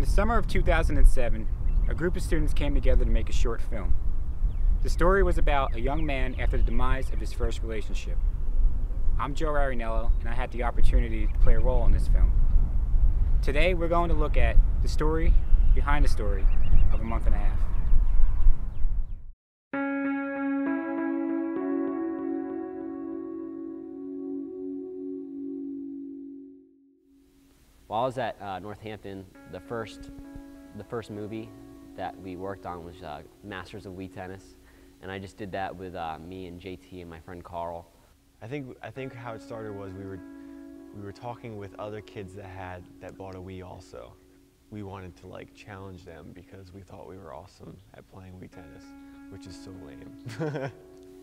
summer of 2007, a group of students came together to make a short film. The story was about a young man after the demise of his first relationship. I'm Joe Arinello, and I had the opportunity to play a role in this film. Today, we're going to look at the story behind the story of A Month and a Half. While I was at Northampton, the first movie that we worked on was Masters of Wii Tennis, and I just did that with me and JT and my friend Carl. I think how it started was we were talking with other kids that bought a Wii also. We wanted to like challenge them because we thought we were awesome at playing Wii Tennis, which is so lame.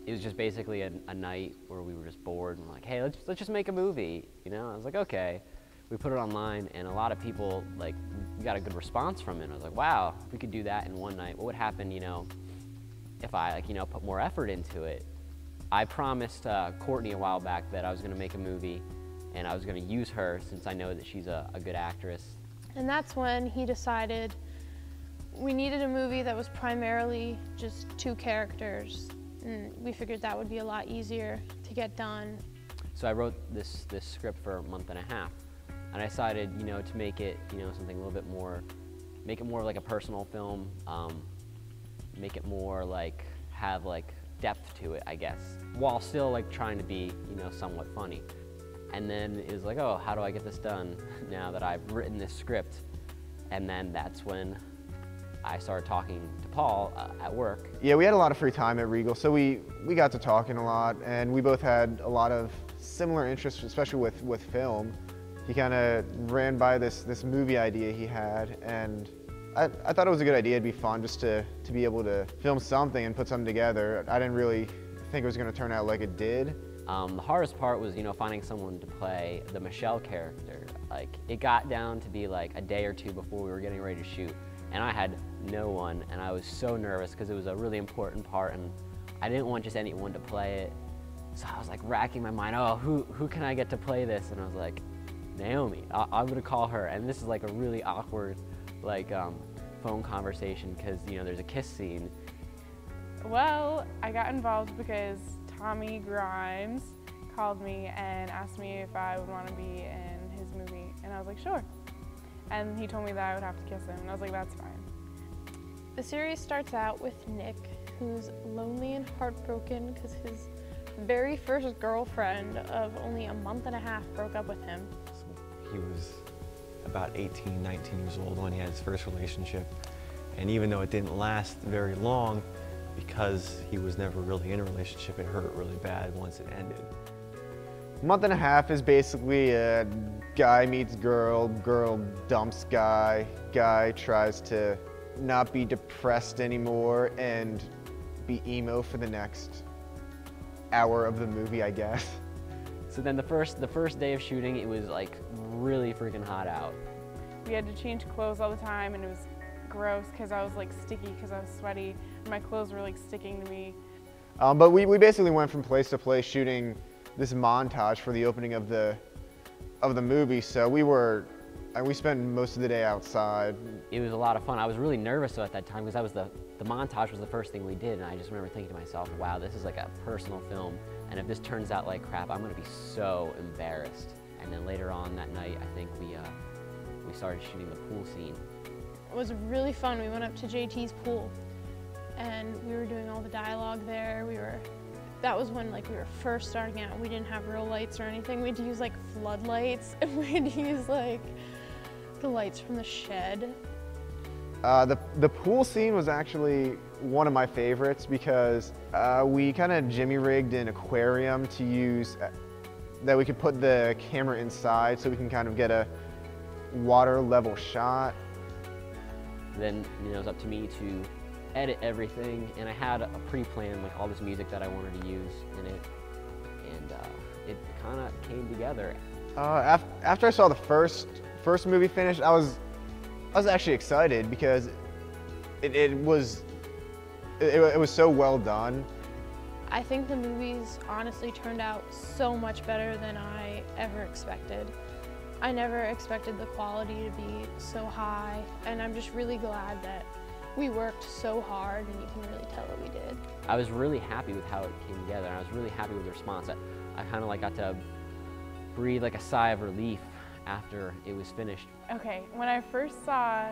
It was just basically a night where we were just bored and we're like, hey, let's just make a movie, you know? I was like, okay. We put it online, and a lot of people, like, we got a good response from it. I was like, wow, if we could do that in one night, what would happen, you know, if I, like, you know, put more effort into it? I promised Courtney a while back that I was gonna make a movie, and I was gonna use her since I know that she's a good actress. And that's when he decided we needed a movie that was primarily just two characters, and we figured that would be a lot easier to get done. So I wrote this script for a month and a half. And I decided, you know, to make it, you know, something a little bit more, make it more like a personal film, make it more like, have like depth to it, I guess, while still like trying to be, you know, somewhat funny. And then it was like, oh, how do I get this done now that I've written this script? And then that's when I started talking to Paul at work. Yeah, we had a lot of free time at Regal, so we got to talking a lot, and we both had a lot of similar interests, especially with film. He kind of ran by this movie idea he had, and I thought it was a good idea. It'd be fun just to be able to film something and put something together. I didn't really think it was going to turn out like it did. The hardest part was, you know, finding someone to play the Michelle character. Like, it got down to be like a day or two before we were getting ready to shoot, and I had no one, and I was so nervous because it was a really important part, and I didn't want just anyone to play it. So I was like racking my mind, oh, who can I get to play this? And I was like, Naomi, I'm gonna call her. And this is like a really awkward like phone conversation because, you know, there's a kiss scene. Well, I got involved because Tommy Grimes called me and asked me if I would want to be in his movie, and I was like, sure. And he told me that I would have to kiss him, and I was like, that's fine. The series starts out with Nick, who's lonely and heartbroken because his very first girlfriend of only a month and a half broke up with him. He was about 18, 19 years old when he had his first relationship. And even though it didn't last very long, because he was never really in a relationship, it hurt really bad once it ended. Month and a Half is basically a guy meets girl, girl dumps guy, guy tries to not be depressed anymore and be emo for the next hour of the movie, I guess. So then the first day of shooting, it was like really freaking hot out. We had to change clothes all the time, and it was gross because I was like sticky because I was sweaty, and my clothes were like sticking to me. But we basically went from place to place shooting this montage for the opening of the movie. So we spent most of the day outside. It was a lot of fun. I was really nervous though at that time because the montage was the first thing we did, and I just remember thinking to myself, wow, this is like a personal film, and if this turns out like crap, I'm gonna be so embarrassed. And then later on that night, I think we started shooting the pool scene. It was really fun. We went up to JT's pool, and we were doing all the dialogue there. That was when like we were first starting out. We didn't have real lights or anything. We had to use like floodlights, and we had to use like the lights from the shed. The pool scene was actually one of my favorites because we kind of jimmy rigged an aquarium to use that we could put the camera inside so we can kind of get a water level shot. Then, you know, it was up to me to edit everything, and I had a pre-plan, like all this music that I wanted to use in it, and it kind of came together. After I saw the first movie finished, I was actually excited because it was so well done. I think the movies honestly turned out so much better than I ever expected. I never expected the quality to be so high, and I'm just really glad that we worked so hard, and you can really tell that we did. I was really happy with how it came together, and I was really happy with the response. I kind of like got to breathe like a sigh of relief after it was finished. Okay, when I first saw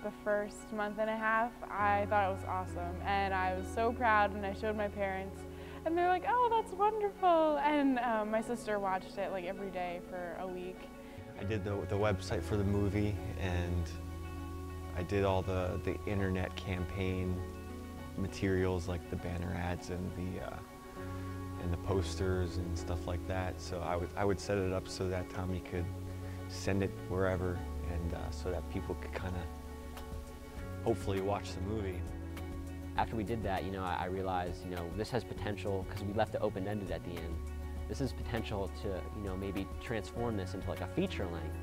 the first month and a half, I thought it was awesome, and I was so proud, and I showed my parents, and they're like, "Oh, that's wonderful!" And my sister watched it like every day for a week. I did the website for the movie, and I did all the internet campaign materials like the banner ads and the posters and stuff like that. So I would set it up so that Tommy could send it wherever, and so that people could kind of hopefully watch the movie. After we did that, I realized, this has potential, because we left it open-ended at the end. This has potential to, maybe transform this into like a feature length.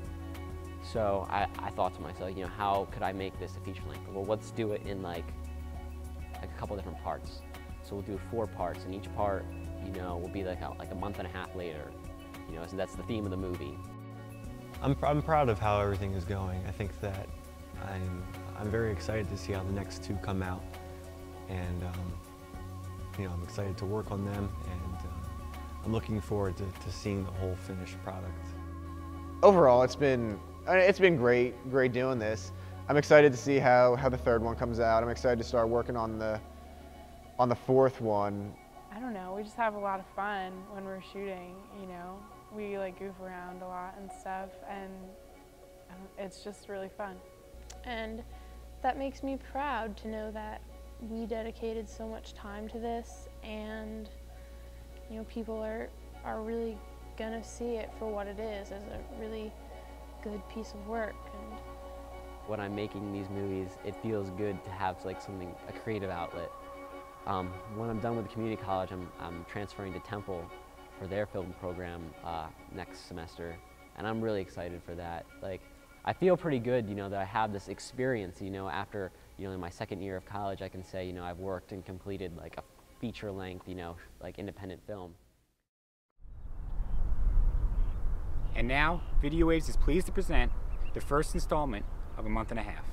So I thought to myself, how could I make this a feature length? Well, let's do it in like a couple different parts. So we'll do 4 parts, and each part, will be like a month and a half later. So that's the theme of the movie. I'm proud of how everything is going. I think that I'm very excited to see how the next 2 come out, and I'm excited to work on them, and I'm looking forward to seeing the whole finished product. Overall, it's been great doing this. I'm excited to see how the 3rd one comes out. I'm excited to start working on the 4th one. I don't know, we just have a lot of fun when we're shooting, We like goof around a lot and stuff, and it's just really fun. And that makes me proud to know that we dedicated so much time to this, and people are really gonna see it for what it is, as a really good piece of work. And when I'm making these movies, it feels good to have like a creative outlet. When I'm done with the community college, I'm transferring to Temple for their film program next semester, and I'm really excited for that. Like, I feel pretty good, that I have this experience, after, in my 2nd year of college, I can say, I've worked and completed like a feature-length, like independent film. And now, Video Waves is pleased to present the first installment of A Month and a Half.